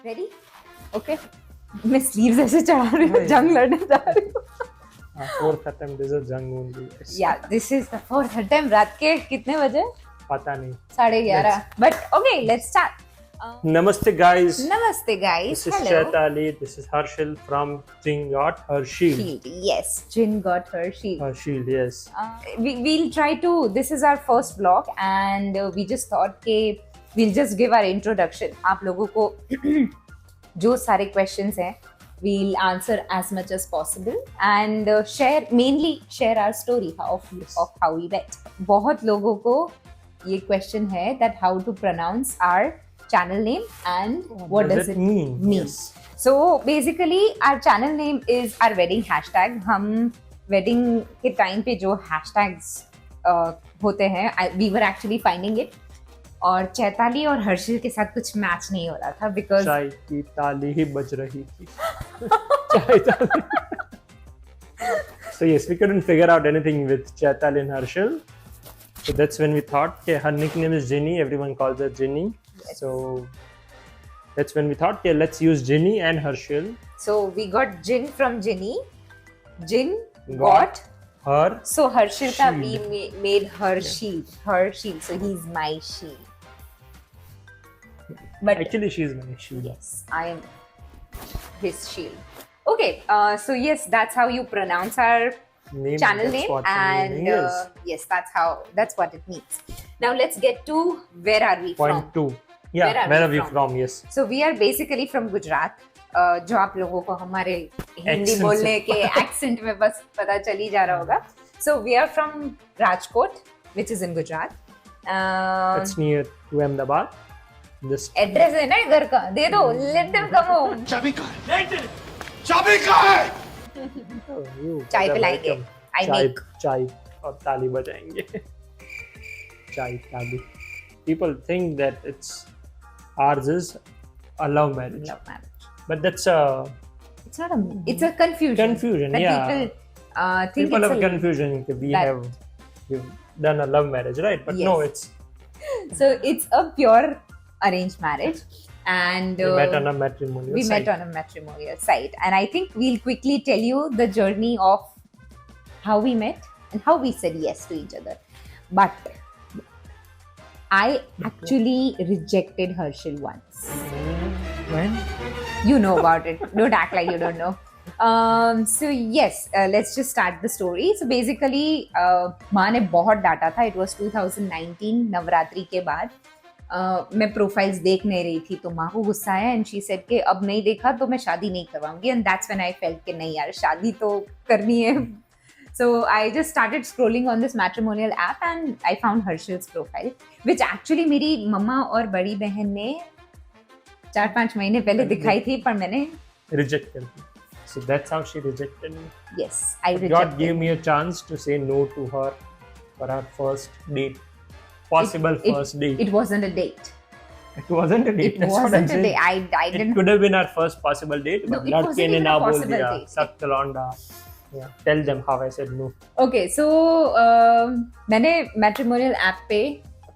Ready? Okay. मैं sleeves ऐसे चढ़ा रही हूँ, जंग लड़ने जा रही हूँ. Fourth attempt is a jung only. Yes. Yeah, this is the fourth attempt. रात के कितने बजे? पता नहीं. 11:30. But okay, let's start. Namaste guys. Namaste guys. This is Hello. Chaitali. This is Harshil from Jing Got Her Shield. Shield. Yes, Jin got her shield. Her Shield, yes. We'll try to. This is our first vlog, and we just thought कि we'll just give our introduction. आप लोगों को जो सारे questions हैं, we'll answer as much as possible and share our story of how we met. बहुत लोगों को ये question है that how to pronounce our channel name and what does it mean. Yes. So basically our channel name is our wedding hashtag. हम wedding के time पे जो hashtags होते हैं, we were actually finding it. और चैताली और हर्षिल के साथ कुछ मैच नहीं हो रहा था because चाय की ताली ही बज रही थी. चाय ताली. So yes, we couldn't figure out anything with Chaitali and Harshil. So that's when we thought, okay, her nickname is Ginny. Everyone calls her Ginny. Yes. So that's when we thought, okay, let's use Ginny and Harshil. So we got Jin from Ginny. Jin Got her. So Harshil ka shield. we made her shield. Her shield. So he's my shield. But Actually, she's my shield. yes, I am his shield. Okay. So yes, that's how you pronounce our Name, channel that's name, what the and meaning is. yes, that's what it means. Now let's get to where are we Point from? 2. Yeah, Where are where we are we from? Yes. So we are basically from Gujarat. जो आप लोगों को हमारे Hindi Accent बोलने से के accent में बस पता चल ही जा रहा होगा. So we are from Rajkot, which is in Gujarat. It's near to Ahmedabad. Just address है ना घर का, दे दो. Let them come home. चाबी कहाँ है? चाबी कहाँ है? oh, you चाय are पिलाएंगे. welcome. I चाय make. चाय और ताली बजाएंगे. चाय ताली. People think that ours is a love marriage, Love marriage. but that's It's a confusion. Confusion, that yeah. People think people it's have a confusion. We've done a love marriage, right? But Yes. no, it's So it's a pure arranged marriage, and we met on a matrimonial we site. met on a matrimonial site. And I think we'll quickly tell you the journey of how we met and how we said yes to each other. But I actually rejected Harshil once. When? You know about it. Don't act like you don't know. So yes, let's just start the story. So basically, माँ ने बहुत डांटा था. It was 2019 Navratri के बाद. मैं profiles देख नहीं रही थी तो माँ को गुस्सा आया एंड शी सेड कि अब नहीं देखा तो मैं शादी नहीं करवाऊंगी. And that's when I felt कि नहीं यार, शादी तो करनी है. So I just started scrolling on this matrimonial app and I found Harshil's profile, which actually मेरी मम्मा और बड़ी बहन ने 4-5 महीने पहले दिखाई थी, पर मैंने Rejected. So that's how she rejected me. yes, I God rejected. gave me a chance to say no to her for our first date. Possible first date. It wasn't a date. It wasn't a date. It That's what I'm wasn't a saying. date. I It didn't. could have been our first possible date, No, but it wasn't लड़के ने even a ना बोल possible दिया. date. सख्त लौंडा. Yeah. Tell them how I said no. Okay, so मैंने matrimonial app पे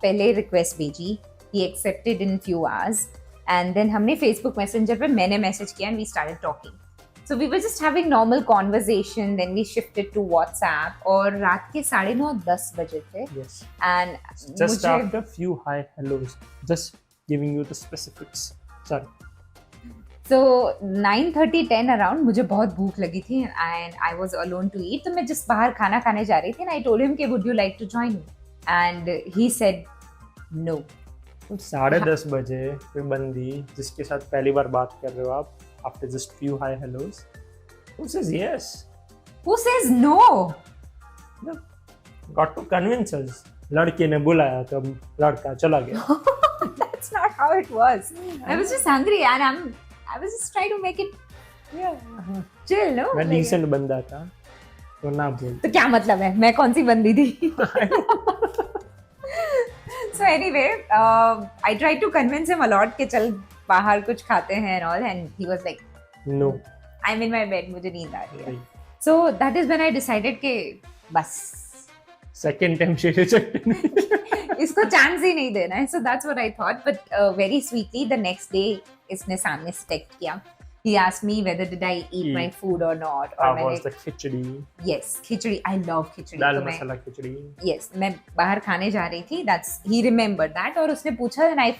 पहले request भेजी. He accepted in few hours, and then हमने Facebook Messenger पे मैंने message किया and we started talking. So we were just having normal conversation. Then we shifted to WhatsApp. और रात के 9:30-10 बजे थे. Yes. And Just मुझे after few hi hellos. Just giving you the specifics. Sorry. So 9:30-10 around मुझे बहुत भूख लगी थी and I was alone to eat. तो मैं just बाहर खाना खाने जा रही थी and I told him कि would you like to join me? And he said no. 10:30 बजे कोई बंदी जिसके साथ पहली बार बात कर रहे हो आप, after just few hi hellos, who says yes? Who says no? No. Got to convince us. लड़के ने बुलाया तो अब लड़का चला गया. That's not how it was. I was just hungry and I was just trying to make it chill, no? मैं Like- decent बंदा था तो ना बोल. तो क्या मतलब है? मैं कौन सी बंदी थी? So anyway, I tried to convince him a lot कि चल बाहर कुछ खाते हैं and all, and he was like, No. I'm in my bed, मुझे नींद आ रही है. So that is when I decided कि बस Second time she rejected me. इसको चांस ही नहीं देना है. So that's what I thought. But very sweetly, the next day इसने सामने से टेक्स्ट किया. He asked me whether did I eat my food or not. How और was the khichdi? yes, khichdi. I love खिचड़ी. दाल तो मैं मसाला खिचड़ी. yes, मैं बाहर खाने जा रही थी. He remembered that. और उसने पूछा and I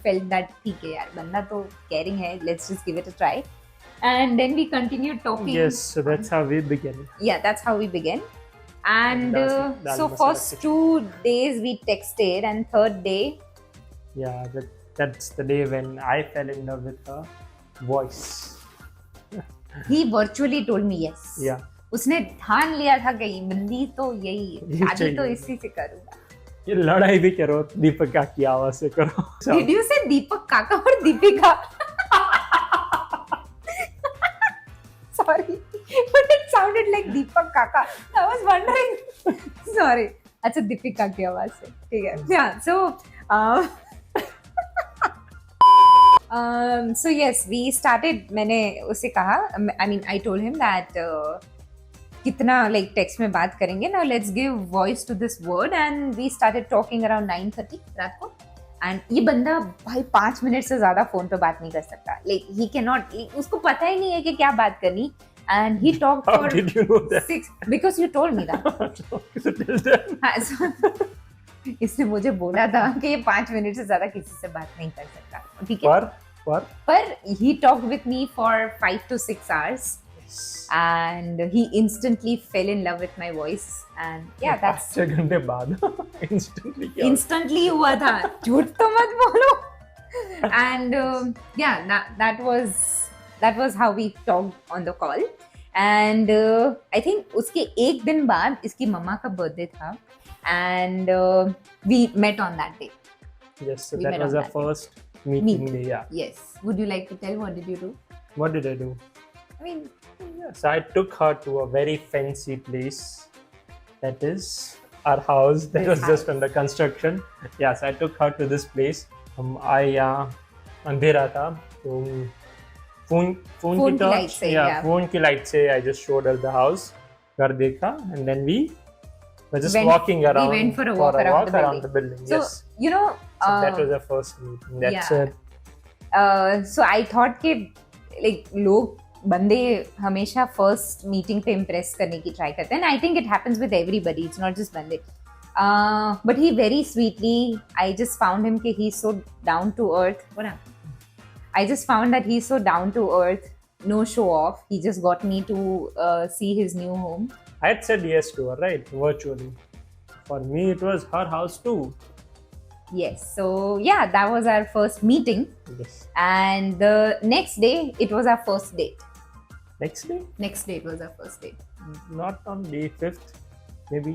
felt that ठीक है यार, बंदा तो caring है. Let's just give it a try. And then we continued talking. Yes, so that's how we began. Yeah, that's how we began. And Dal so masala first khichdi. 2 days we texted, and third day, Yeah, that's the day when I fell in love with her voice. he virtually told me yes. Yeah. उसने ठान लिया था कि ये बंदी तो यही है, ये शादी तो चाहिए। इसी से करूंगा. ये लड़ाई भी करो दीपिका की आवाज से करो. Did you say दीपक काका और Deepika? Sorry, but it sounded like Deepak Kaka. I was wondering. Sorry. अच्छा दीपिका की आवाज से ठीक है. Yeah. So yes, we started. मैंने उसे कहा. I mean, I told him that कितना like text में बात करेंगे. Now let's give voice to this word, and we started talking around 9:30 रात को. एंड ये बंदा भाई 5 मिनट से ज्यादा फोन पे बात नहीं कर सकता. लाइक ही कैन नॉट, उसको पता ही नहीं है कि क्या बात करनी. And he talk How for did you know that? 6 because you told me that. So tell them. इसने मुझे बोला था कि ये 5 मिनट से ज्यादा किसी से बात नहीं कर सकता. ठीक है. पर he talked with me for 5 to 6 hours. And he instantly fell in love with my voice, and yeah, that's 5 घंटे बाद instantly क्या instantly हुआ था. झूठ तो मत बोलो. And yeah, that was how we talked on the call. And I think उसके एक दिन बाद इसकी मम्मा का बर्थडे था, and we met on that day. Yes, so We that met was on our that day. first meeting day. Yeah. Yes. Would you like to tell what did you do? What did I do? I mean, So I took her to a very fancy place. That is our house. That This was just house. under construction. Yes, I took her to this place. I अंधेरा था तो phone Phone की की torch, light से, yeah. Phone की light से I just showed her the house. घर देखा and then we were just walking around. We went for a walk around the building. building. So Yes. you know, So that was our first meeting. That's yeah. it. So I thought कि like लोग बंदे हमेशा first meeting पे impress करने की try करते हैं. I think it happens with everybody, it's not just बंदे. But he very sweetly, I just found him कि he is so down to earth. I just found that he's so down to earth, no show off. He just got me to see his new home. I had said yes to her, right? Virtually. For me, it was her house too. Yes. So yeah, that was our first meeting. Yes. And the next day, it was our first date. Next day? Next day, it was our first date. Not on day 5th, maybe.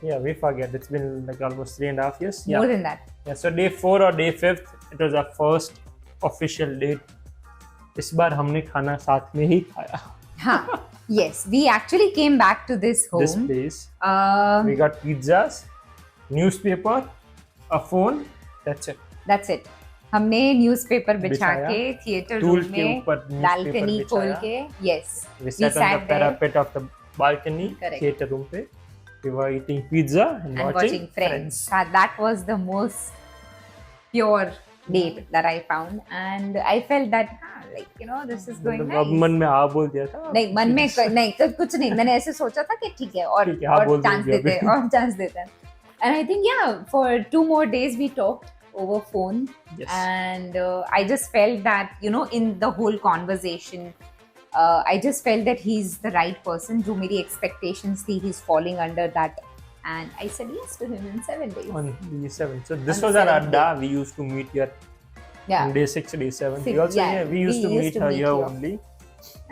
Yeah, we forget. It's been like almost 3.5 years. More Yeah. than that. Yeah. So day 4 or day 5th, it was our first official date. इस बार हमने खाना साथ में ही खाया. Huh. Yes, we actually came back to this home. This place. Uh, We got pizzas, newspaper, a phone. That's it. That's it. हमने newspaper बिछा बिछाया, के थिएटर टूल रूम के में ऊपर newspaper बालकनी खोल बिछाया. के, yes, We sat on the there parapet of the balcony, Correct. theater room पे. We were eating pizza and, and watching Friends. That was the most pure date that I found, and I felt that like this is going मतलब अब nice. मन में हाँ बोल दिया था. नहीं मन में नहीं कुछ नहीं, मैंने ऐसे सोचा था कि ठीक है और ठीक है, हाँ बोल चांस देंगे देते हैं अभी. और चांस देते हैं. And I think yeah, for 2 more days we talked over phone. Yes. And I just felt that in the whole conversation I just felt that he's the right person. जो मेरी expectations थी, he's falling under that, and I said yes to him in 7 days. On day 7. So this On was our 7th adda. We used to meet here Yeah. on day 6, day 7. Six, We also yeah, we used to meet her here here. only.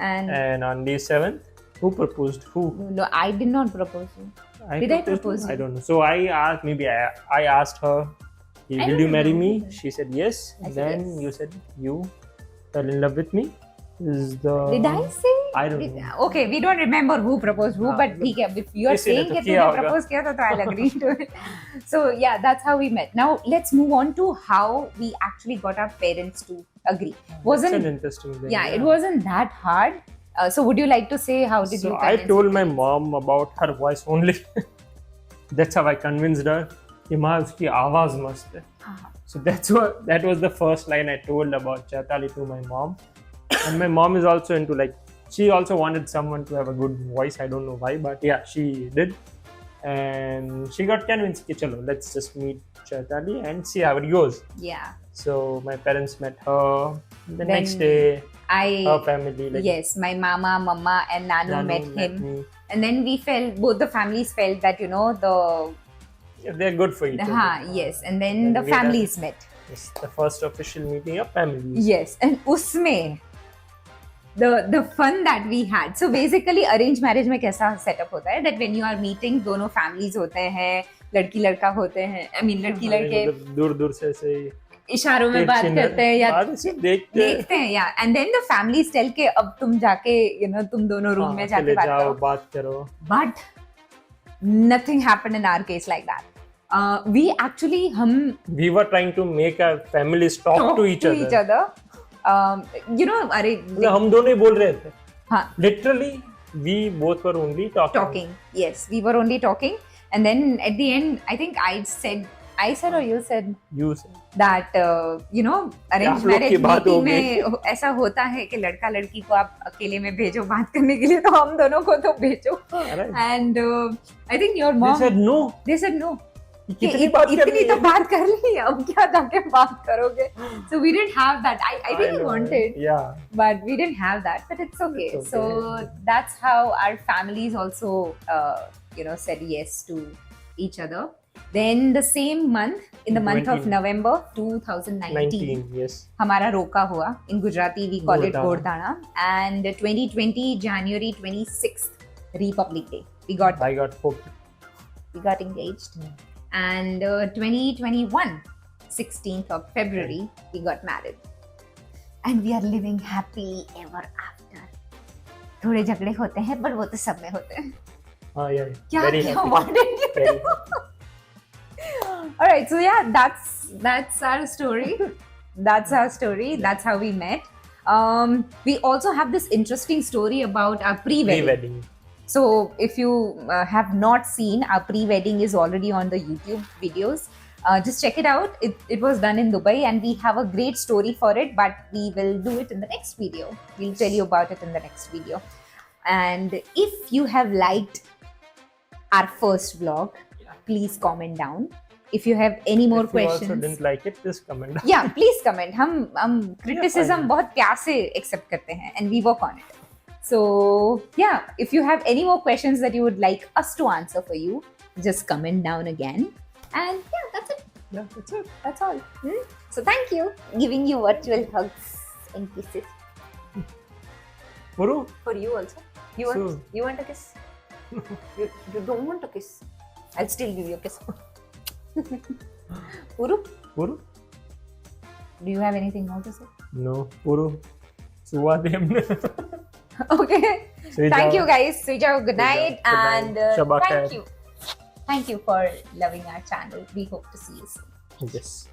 And And on day 7th, who proposed? Who? no, I did not propose to him. Did I proposed? propose? I don't know. So I asked. Maybe I asked her, "Hey, I will don't you marry me?" remember. She said yes. I said Then yes. you said you fell in love with me. Is the Did I say? I don't know. Okay, we don't remember who proposed who, हाँ, but ठीक है. If you are किसी ने saying तो that किया तूने होगा. propose किया था, तो I'll agree to it. So yeah, that's how we met. Now let's move on to how we actually got our parents to agree. It's Wasn't an interesting thing. yeah, it wasn't that hard. So would you like to say how did So you? I convince told your my parents? mom about her voice only. That's how I convinced her. कि माँ उसकी आवाज मस्त है. So that was the first line I told about Chaitali to my mom. And my mom is also into like, she also wanted someone to have a good voice. I don't know why, but yeah, she did. And she got convinced, okay, chalo, let's just meet Chaitali and see how it goes. Yeah. So my parents met her. The Then next day, I her family, like yes, my mama and Nanu Nanu met him. me. And then we felt, both the families felt that, Yeah, they're good for each other. yes. And then And the we had- families met. Yes, the first official meeting of families. Yes. And usme, the fun that we had. So basically, arranged marriage में कैसा setup होता है? That when you are meeting, दोनों families होते हैं, लड़की लड़का होते हैं. I mean, लड़की लड़के दूर दूर से ऐसे इशारों में बात करते हैं या देखते हैं या and then the families tell के अब तुम जाके तुम दोनों रूम में जाके बात जाओ करो. बात करो. But nothing happened in our case like that. We actually We were trying to make our families talk to each other. अरे मतलब हम दोनों ही बोल रहे थे. हाँ. Literally, we both were only talking. Yes, we were only talking, and then at the end, I think I said or you said You said. that arranged आप लोग की marriage बात हो meeting में ऐसा होता है कि लड़का लड़की को आप अकेले में भेजो बात करने के लिए, तो हम दोनों को तो भेजो. Right. And I think your mom They said no. कि इतनी तो बात कर ली, अब क्या जाके बात करोगे. So we didn't have that. I really wanted, Yeah. but we didn't have that. But it's okay. It's okay. So that's how our families also, said yes to each other. Then the same month, in the month of 19. November 2019, 19, yes. हमारा रोका हुआ. In Gujarati, we call it Gordana. Gordana. And 2020, January 26th, Republic Day, I got hooked. we got engaged. And 2021, 16th of February, we got married. And we are living happily ever after. थोड़े झगड़े होते हैं, but वो तो सब में होते हैं. Yeah. क्या Very क्या happy. what did you Very do? All right, so yeah, that's our story. That's our story. That's how we met. We also have this interesting story about our pre-wedding. Pre-wedding. So if you have not seen, our pre-wedding is already on the YouTube videos. Just check it out. It was done in Dubai, and we have a great story for it, but we will do it in the next video. We'll tell you about it in the next video. And if you have liked our first vlog, please comment down. If you have any more If you questions, also didn't like it, just comment down. yeah, please comment. हम criticism fine. बहुत प्यार से accept करते हैं, and we work on it. So yeah, if you have any more questions that you would like us to answer for you, just comment down again. And yeah, that's it. Yeah, that's it. That's all. So thank you. Giving you virtual hugs and kisses Puru, for you also. You want a kiss? you don't want a kiss? I'll still give you a kiss. Puru, Puru? do you have anything more to say? No, Puru. Suwa demne. Okay. Sui Thank jao. you guys. Sui jao. Good night. Good night. And Shabba thank khair. you. Thank you for loving our channel. We hope to see you soon. Yes.